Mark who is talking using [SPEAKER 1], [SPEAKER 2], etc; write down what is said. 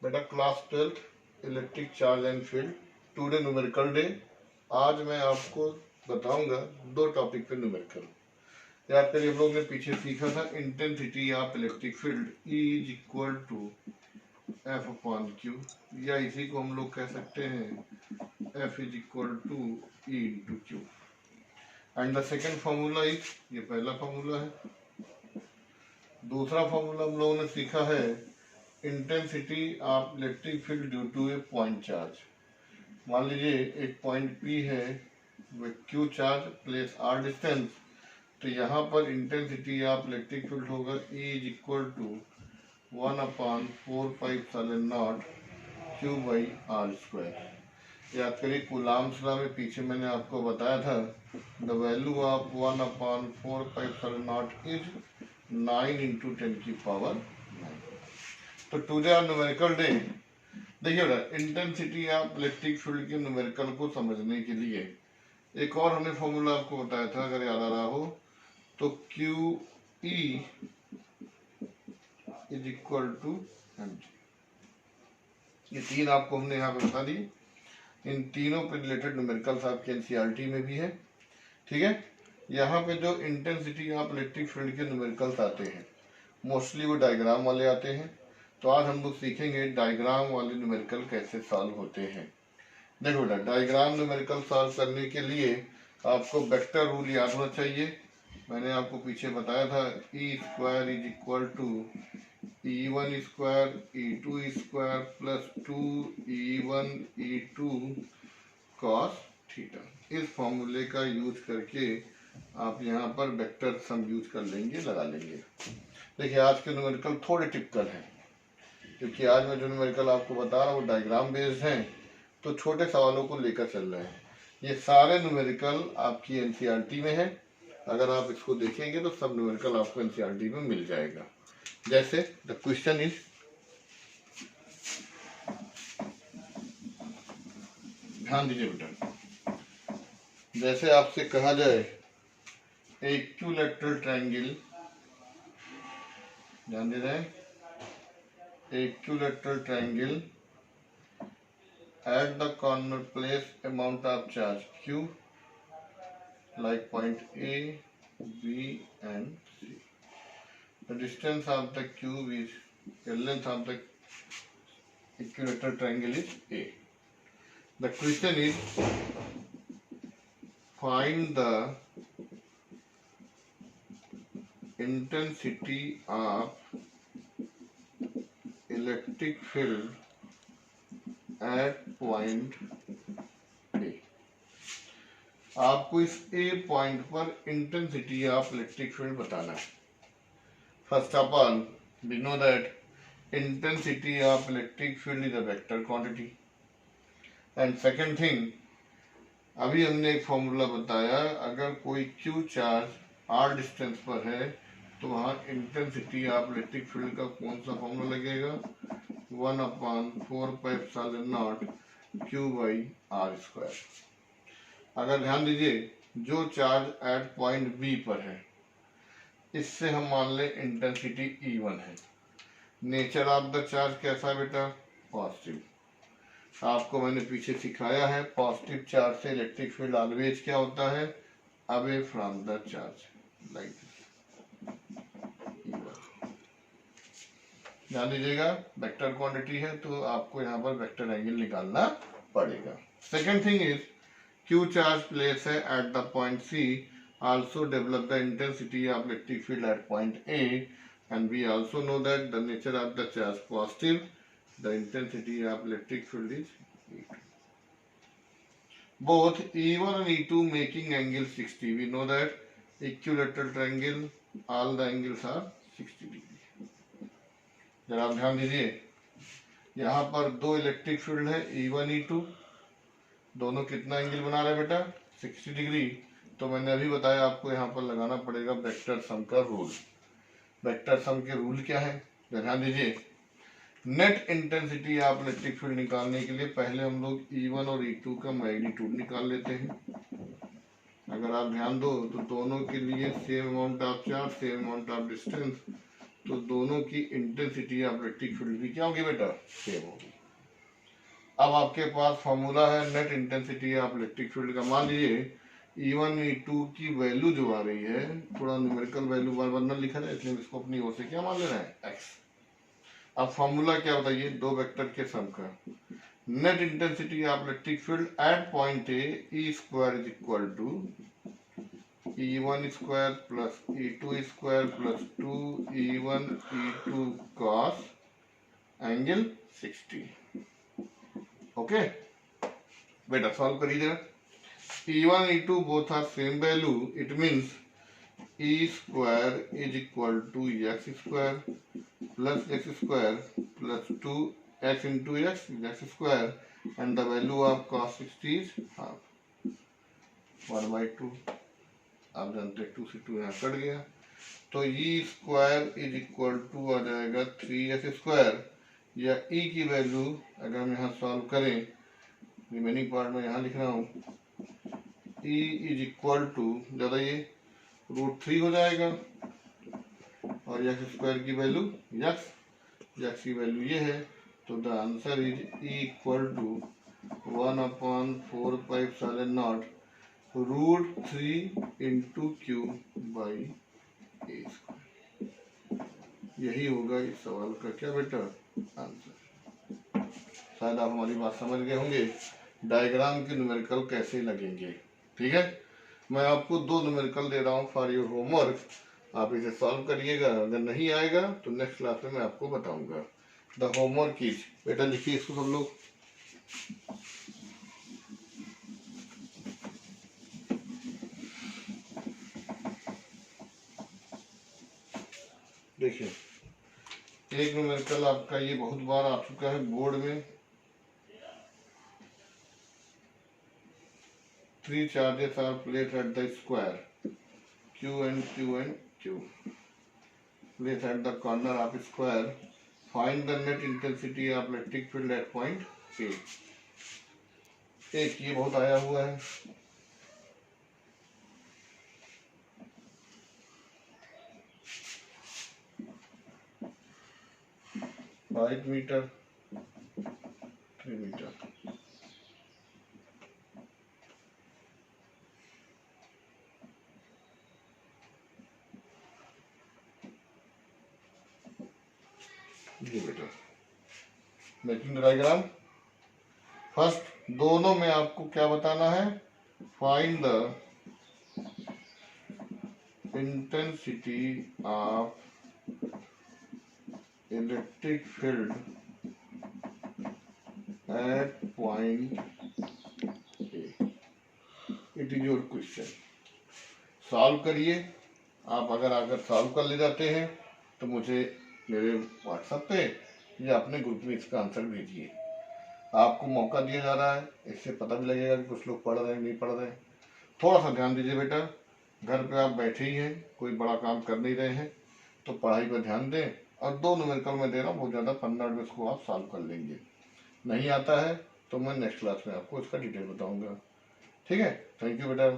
[SPEAKER 1] बेटा class 12 electric charge and field today numerical day. आज मैं आपको बताऊंगा दो टॉपिक पे न्यूमेरिकल। याद करिए, हम लोग ने पीछे सीखा था intensity of electric field E is equal to F upon Q, या इसी को हम लोग कह सकते हैं F is equal to E into Q। And the second formula is, ये पहला फॉर्मूला है। दूसरा फॉर्मूला हम लोगों ने सीखा है intensity of electric field due to a point charge. मान लीजिए एक पॉइंट P है with Q charge place R distance, तो यहाँ पर इंटेंसिटी ऑफ इलेक्ट्रिक फील्ड होगा E is equal to 1/4πε0 Q by R square. याद करिए कूलाम्स लॉ में पीछे मैंने आपको बताया था द वैल्यू ऑफ 1/4πε0 इज 9 × 10⁻⁹। तो टुडे ऑन न्यूमेरिकल डे देखिए बेटा, इंटेंसिटी ऑफ इलेक्ट्रिक फील्ड के न्यूमेरिकल को समझने के लिए एक और हमने फॉर्मूला आपको बताया था, अगर याद आ रहा हो तो QE is equal to mg। ये तीन आपको हमने यहाँ पे बता दी। इन तीनों पे रिलेटेड न्यूमेरिकल्स आपके एनसीईआरटी में भी है, ठीक है। यहाँ पे जो इंटेंसिटी ऑफ इलेक्ट्रिक फील्ड के न्यूमेरिकल्स आते हैं मोस्टली वो डायग्राम वाले आते हैं। तो आज हम लोग सीखेंगे डायग्राम वाले न्यूमेरिकल कैसे सॉल्व होते हैं। देखो बेटा, डायग्राम न्यूमेरिकल सॉल्व करने के लिए आपको वेक्टर रूल याद होना चाहिए। मैंने आपको पीछे बताया था E square is equal to E1 square E2 square plus 2E1 E2 cos theta. इस फॉर्मूले का यूज करके आप यहाँ पर वेक्टर सम यूज कर लेंगे, लगा लेंगे। देखिए आज के न्यूमेरिकल थोड़े टिपिकल हैं, क्योंकि आज मैं जो न्यूमेरिकल आपको बता रहा हूँ वो डायग्राम बेस्ड हैं, तो छोटे सवालों को लेकर चल रहे हैं। ये सारे न्यूमेरिकल आपकी एनसीईआरटी में है। अगर आप इसको देखेंगे तो सब न्यूमेरिकल आपको एनसीईआरटी में मिल जाएगा। जैसे द क्वेश्चन इज, ध्यान दीजिए बेटा, जैसे आपसे कहा जाए इक्विलैटरल ट्रायंगल, ध्यान दे रहे हैं, equilateral triangle at the corner place amount of charge Q like point A, B and C. The distance of the cube is, the length of the equilateral triangle is A. The question is find the intensity of electric field at point A. आपको इस ए पॉइंट पर intensity of electric field बताना है। First of all we know that intensity of electric field is a vector quantity. And second thing, अभी हमने एक फॉर्मूला बताया, अगर कोई क्यू चार्ज आर डिस्टेंस पर है तो वहाँ इंटेंसिटी ऑफ इलेक्ट्रिक फील्ड का कौन सा फॉर्मूला लगेगा, 1/4πε0 Q बाई R स्क्वायर। अगर ध्यान दीजिए, जो चार्ज एट पॉइंट बी पर है इससे हम मान ले इंटेंसिटी E1 है। नेचर ऑफ द चार्ज कैसा है बेटा, पॉजिटिव। आपको मैंने पीछे सिखाया है पॉजिटिव चार्ज से इलेक्ट्रिक फील्ड ऑलवेज क्या होता है, away from the charge, like ध्यान दीजिएगा। वेक्टर क्वांटिटी है तो आपको यहाँ पर वेक्टर एंगल निकालना पड़ेगा। Second thing is Q charge place है at the point C, also develop the intensity of electric field at point A, and we also know that the nature of the charge positive, the intensity of electric field is E2. Both E1 and E2 making angle 60. We know that equilateral triangle, all the angles are 60 degree. जरा आप ध्यान दीजिए, यहाँ पर दो electric field है E1 E2, दोनों कितना एंगल बना रहे हैं बेटा, 60 डिग्री। तो मैंने अभी बताया आपको यहाँ पर लगाना पड़ेगा वेक्टर सम का रूल। वेक्टर सम के रूल क्या है, ध्यान दीजिए। Net intensity of electric field निकालने के लिए पहले हम लोग E1 और E2 का मैग्नीट्यूड निकाल लेते हैं। अगर आप ध्यान दो तो दोनों के लिए same amount of charge, same amount of distance, तो दोनों की इंटेंसिटी ऑफ इलेक्ट्रिक फील्ड भी क्या होगी बेटा, सेम होगी। अब आपके पास फॉर्मूला है net intensity of electric field का। मान लीजिए E1 E2 की वैल्यू जो आ रही है, थोड़ा न्यूमेरिकल वैल्यू वर्णन लिखा है इसलिए इसको अपनी ओर से क्या मान लेना है, x। अब फॉर्मूला क्या बताइए, दो वेक्टर के सम का। Net intensity of electric field at point A E square is equal to E1 square plus E2 square plus 2E1 E2 cos angle 60। Okay बेटा सॉल्व करिए जरा। E1 E2 both are same value, it means E square is equal to x square plus x square plus 2x into x is x square and the value of cos 60 is half 1 by 2। आप जानते हैं 2 से 2 यहाँ cut गया, तो E square is equal to आ जाएगा 3x square, या E की वैल्यू अगर हम यहाँ सॉल्व करें, रिमेनिंग पार्ट में यहाँ लिख रहा हूँ, E इज इक्वल टू ज़्यादा ये √3 हो जाएगा, और x स्क्वायर की वैल्यू x की वैल्यू ये है, तो the answer is E equal to 1/4πε0 √3 into Q by A square. यही होगा इस सवाल का क्या बेटा, आंसर। शायद आप हमारी बात समझ गए होंगे, डायग्राम के न्यूमेरिकल कैसे लगेंगे। ठीक है, मैं आपको दो न्यूमेरिकल दे रहा हूँ फॉर योर होमवर्क, आप इसे सॉल्व करिएगा। अगर नहीं आएगा तो नेक्स्ट क्लास में मैं आपको बताऊंगा। द होमवर्क इज, बेटा लिखिए इसको सब लोग। देखिए एक न्यूमेरिकल आपका ये बहुत बार आ चुका है बोर्ड में। 3 charges are placed at the square Q and Q placed at the corner of square. Find the net intensity of electric field at point A। एक ये बहुत आया हुआ है, फाइव मीटर 3 मीटर। ये बेटा मेकिंग डायग्राम। फर्स्ट दोनों में आपको क्या बताना है, find the intensity of electric field at point A. It is your question. Solve करिए। आप अगर सॉल्व कर ले जाते हैं तो मुझे मेरे व्हाट्सएप पे या अपने ग्रुप में इसका आंसर भेजिए। आपको मौका दिया जा रहा है, इससे पता भी लगेगा कि कुछ लोग पढ़ रहे हैं नहीं पढ़ रहे हैं। थोड़ा सा ध्यान दीजिए बेटा, घर पे आप बैठे ही हैं, कोई बड़ा काम कर नहीं रहे हैं, तो पढ़ाई पर ध्यान दें। और दो न्यूमेरिकल में दे रहा हूँ, बहुत ज़्यादा 15 मिनट में इसको आप सॉल्व कर लेंगे। नहीं आता है तो मैं नेक्स्ट क्लास में आपको इसका डिटेल बताऊँगा। ठीक है, थैंक यू बेटा।